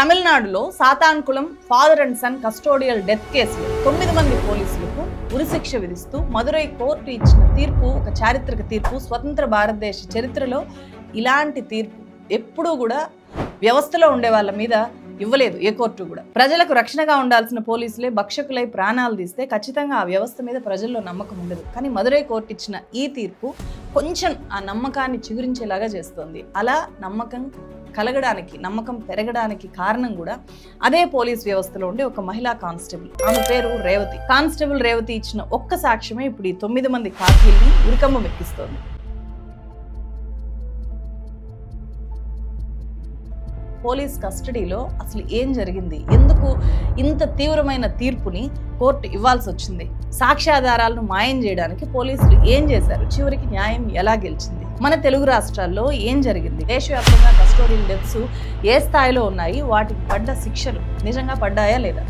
తమిళనాడులో Sathankulam father and son custodial death కేసులో 9 మంది పోలీసులకు ఉరిశిక్ష విధిస్తూ మదురై కోర్టు ఇచ్చిన తీర్పు ఒక చారిత్రక తీర్పు. స్వతంత్ర భారతదేశ చరిత్రలో ఇలాంటి తీర్పు ఎప్పుడూ కూడా వ్యవస్థలో ఉండే వాళ్ళ మీద ఇవ్వలేదు ఏ కోర్టు కూడా. ప్రజలకు రక్షణగా ఉండాల్సిన పోలీసులే భక్షకులై ప్రాణాలు తీస్తే ఖచ్చితంగా ఆ వ్యవస్థ మీద ప్రజల్లో నమ్మకం ఉండదు. కానీ మదురై కోర్టు ఇచ్చిన ఈ తీర్పు కొంచెం ఆ నమ్మకాన్ని చిగురించేలాగా చేస్తోంది. అలా నమ్మకం కలగడానికి, నమ్మకం పెరగడానికి కారణం కూడా అదే పోలీస్ వ్యవస్థలో ఉండే ఒక మహిళా కానిస్టేబుల్. ఆమె పేరు రేవతి. కానిస్టేబుల్ రేవతి ఇచ్చిన ఒక్క సాక్ష్యమే ఇప్పుడు ఈ 9 మంది కాకీల్ని ఉరికమ్మ ఎక్కిస్తోంది. పోలీస్ కస్టడీలో అసలు ఏం జరిగింది, ఎందుకు ఇంత తీవ్రమైన తీర్పుని కోర్టు ఇవ్వాల్సి వచ్చింది, సాక్ష్యాధారాలను మాయం చేయడానికి పోలీసులు ఏం చేశారు, చివరికి న్యాయం ఎలా గెలిచింది, మన తెలుగు రాష్ట్రాల్లో ఏం జరిగింది, దేశవ్యాప్తంగా కస్టోడియల్ డెత్స్ ఏ స్థాయిలో ఉన్నాయి, వాటికి పడ్డ శిక్షలు నిజంగా పడ్డాయా లేదా.